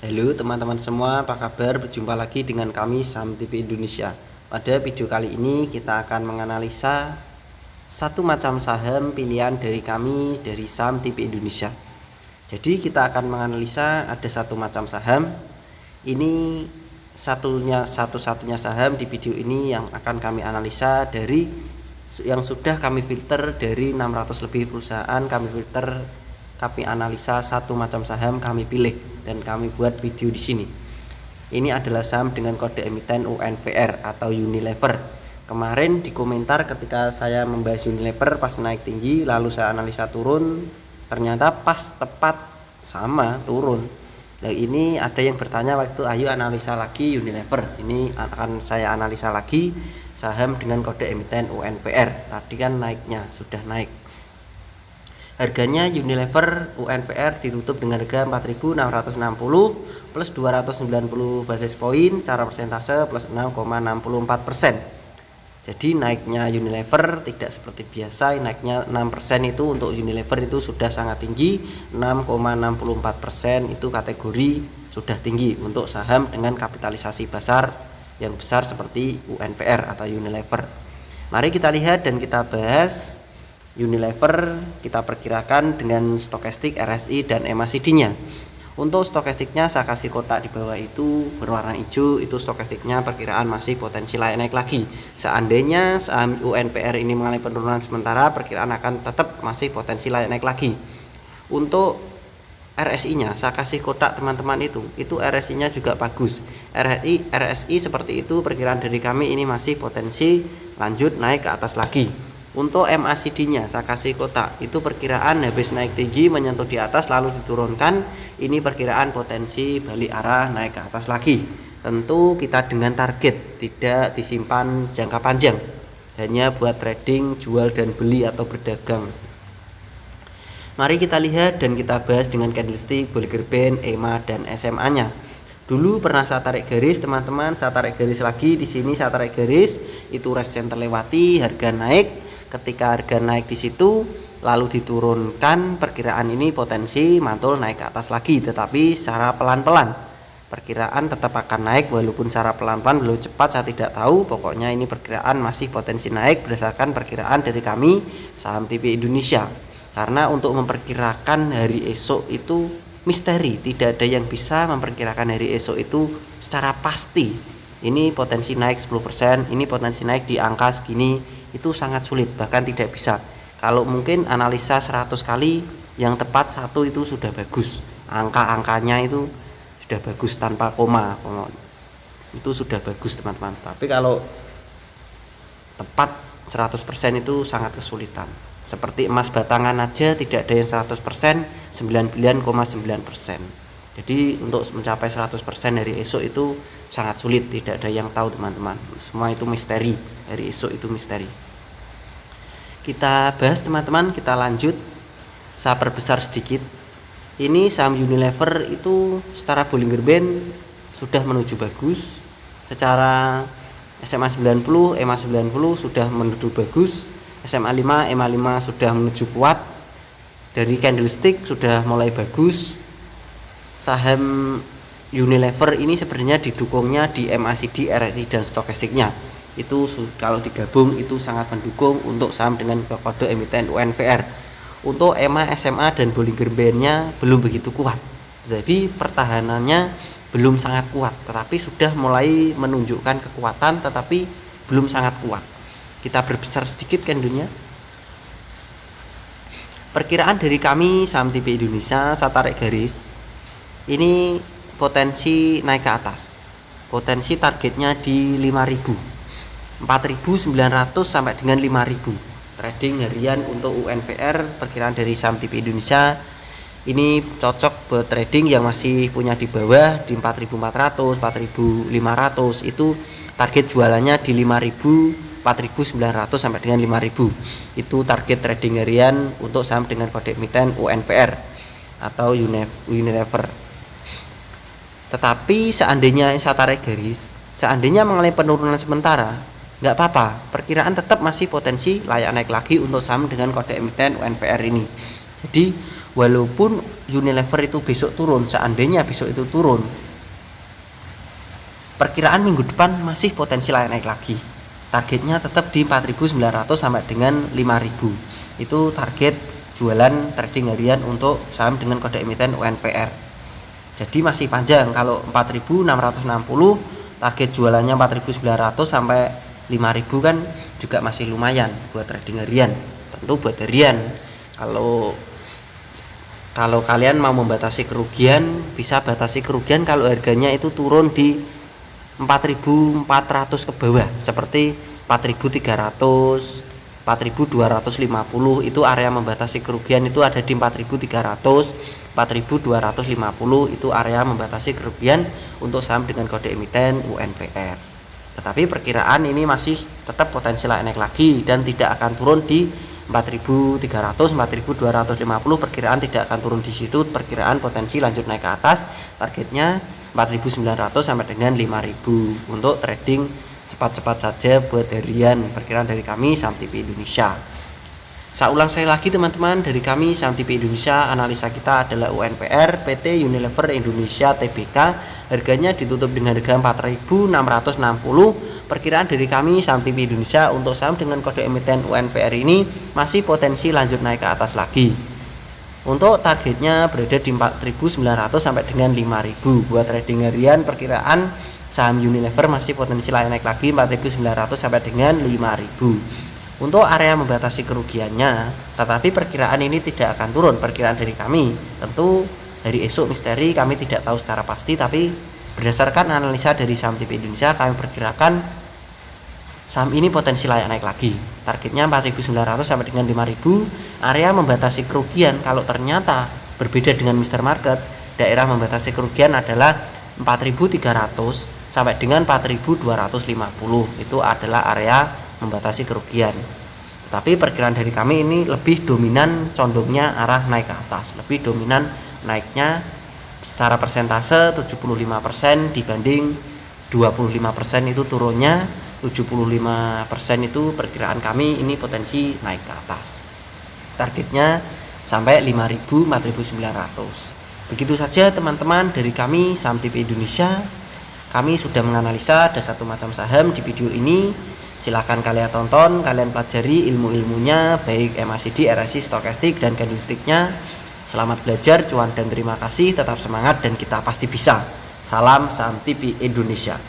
Halo teman-teman semua, apa kabar? Berjumpa lagi dengan kami Saham TV Indonesia. Pada video kali ini kita akan menganalisa satu macam saham pilihan dari kami dari Saham TV Indonesia. Jadi kita akan menganalisa ada satu macam saham. Ini satu-satunya saham di video ini yang akan kami analisa dari yang sudah kami filter dari 600 lebih perusahaan. Kami analisa satu macam saham, kami pilih dan kami buat video di sini. Ini adalah saham dengan kode emiten UNVR atau Unilever. Kemarin di komentar ketika saya membahas Unilever pas naik tinggi, lalu saya analisa turun, ternyata pas tepat sama turun. Nah, ini ada yang bertanya waktu ayo analisa lagi Unilever. Ini akan saya analisa lagi saham dengan kode emiten UNVR. Tadi kan naiknya sudah naik. Harganya Unilever UNVR ditutup dengan harga 4.660 plus 290 basis poin secara persentase plus 6,64%. Jadi naiknya Unilever tidak seperti biasa, naiknya 6% itu untuk Unilever itu sudah sangat tinggi. 6,64% itu kategori sudah tinggi untuk saham dengan kapitalisasi pasar yang besar seperti UNVR atau Unilever. Mari kita lihat dan kita bahas Unilever. Kita perkirakan dengan stokastik, RSI dan MACD-nya. Untuk stokastiknya saya kasih kotak di bawah itu berwarna hijau, itu stokastiknya perkiraan masih potensi layak naik lagi. Seandainya saham UNVR ini mengalami penurunan sementara, perkiraan akan tetap masih potensi layak naik lagi. Untuk RSI-nya saya kasih kotak teman-teman, itu RSI-nya juga bagus. RSI seperti itu, perkiraan dari kami ini masih potensi lanjut naik ke atas lagi. Untuk MACD-nya saya kasih kotak, itu perkiraan habis naik tinggi menyentuh di atas lalu diturunkan, ini perkiraan potensi balik arah naik ke atas lagi. Tentu kita dengan target, tidak disimpan jangka panjang, hanya buat trading jual dan beli atau berdagang. Mari kita lihat dan kita bahas dengan candlestick, Bollinger Band, EMA dan SMA-nya. Dulu pernah saya tarik garis teman-teman, saya tarik garis lagi di sini, saya tarik garis itu resisten terlewati, harga naik. Ketika harga naik di situ lalu diturunkan, perkiraan ini potensi mantul naik ke atas lagi, tetapi secara pelan-pelan. Perkiraan tetap akan naik walaupun secara pelan-pelan, belum cepat saya tidak tahu. Pokoknya ini perkiraan masih potensi naik berdasarkan perkiraan dari kami Saham TV Indonesia. Karena untuk memperkirakan hari esok itu misteri, tidak ada yang bisa memperkirakan hari esok itu secara pasti. Ini potensi naik 10%, ini potensi naik di angka segini, itu sangat sulit, bahkan tidak bisa. Kalau mungkin analisa 100 kali yang tepat satu itu sudah bagus, angka-angkanya itu sudah bagus tanpa koma, itu sudah bagus teman-teman. Tapi kalau tepat 100% itu sangat kesulitan. Seperti emas batangan aja tidak ada yang 100%, 99,9%. Jadi untuk mencapai 100% dari esok itu sangat sulit, tidak ada yang tahu teman-teman. Semua itu misteri, hari esok itu misteri. Kita bahas teman-teman, kita lanjut. Saya perbesar sedikit. Ini saham Unilever itu secara Bollinger Band sudah menuju bagus. Secara SMA 90, EMA 90 sudah menuju bagus. SMA 5, EMA 5 sudah menuju kuat. Dari candlestick sudah mulai bagus. Saham Unilever ini sebenarnya didukungnya di MACD, RSI dan stokastiknya. Itu kalau digabung itu sangat mendukung untuk saham dengan kode emiten UNVR. Untuk EMA, SMA dan Bollinger Band-nya belum begitu kuat. Jadi pertahanannya belum sangat kuat, tetapi sudah mulai menunjukkan kekuatan, tetapi belum sangat kuat. Kita berbesar sedikit candlenya. Perkiraan dari kami Saham TV Indonesia, saya tarik garis. Ini potensi naik ke atas. Potensi targetnya di 5.000, 4.900 sampai dengan 5.000. Trading harian untuk UNVR perkiraan dari Saham TV Indonesia ini cocok buat trading yang masih punya di bawah di 4.400, 4.500. Itu target jualannya di 5.000, 4.900 sampai dengan 5.000. Itu target trading harian untuk saham dengan kode emiten UNVR atau Unilever. Tetapi seandainya saya tarik garis, seandainya mengalami penurunan sementara, nggak apa-apa, perkiraan tetap masih potensi layak naik lagi untuk saham dengan kode emiten UNVR ini. Jadi walaupun Unilever itu besok turun, seandainya besok itu turun, perkiraan minggu depan masih potensi naik lagi. Targetnya tetap di 4.900 sampai dengan 5.000. Itu target jualan trading harian untuk saham dengan kode emiten UNVR. Jadi masih panjang. Kalau 4.660, target jualannya 4.900 sampai 5.000 kan juga masih lumayan buat trading harian. Tentu buat harian. Kalau kalian mau membatasi kerugian, bisa batasi kerugian kalau harganya itu turun di 4.400 ke bawah, seperti 4.300, 4.250. Itu area membatasi kerugian itu ada di 4.300, 4.250 itu area membatasi kerugian untuk saham dengan kode emiten UNVR. Tetapi perkiraan ini masih tetap potensi naik lagi dan tidak akan turun di 4.300, 4.250. Perkiraan tidak akan turun di situ. Perkiraan potensi lanjut naik ke atas. Targetnya 4.900 sampai dengan 5.000 untuk trading cepat-cepat saja buat harian. Perkiraan dari kami Saham TV Indonesia. Saya ulang sekali lagi teman-teman, dari kami Saham TV Indonesia, analisa kita adalah UNVR PT Unilever Indonesia Tbk. Harganya ditutup dengan harga 4.660. Perkiraan dari kami Saham TV Indonesia untuk saham dengan kode emiten UNVR ini masih potensi lanjut naik ke atas lagi. Untuk targetnya berada di 4.900 sampai dengan 5.000. Buat trading harian, perkiraan saham Unilever masih potensi naik lagi 4.900 sampai dengan 5.000. Untuk area membatasi kerugiannya, tetapi perkiraan ini tidak akan turun. Perkiraan dari kami, tentu hari esok misteri kami tidak tahu secara pasti, tapi berdasarkan analisa dari Saham TV Indonesia, kami perkirakan saham ini potensi naik lagi. Targetnya 4.900 sampai dengan 5.000. Area membatasi kerugian kalau ternyata berbeda dengan Mr. Market, daerah membatasi kerugian adalah 4.300 sampai dengan 4.250. Itu adalah area membatasi kerugian. Tapi perkiraan dari kami ini lebih dominan condongnya arah naik ke atas, lebih dominan naiknya secara persentase 75% dibanding 25% itu turunnya. 75% itu perkiraan kami ini potensi naik ke atas. Targetnya sampai 5.000, 4.900. Begitu saja teman-teman dari kami Saham TV Indonesia. Kami sudah menganalisa ada satu macam saham di video ini. Silahkan kalian tonton, kalian pelajari ilmu-ilmunya, baik MACD, RSI, stokastik, dan candlesticknya. Selamat belajar, cuan dan terima kasih, tetap semangat dan kita pasti bisa. Salam Saham TV Indonesia.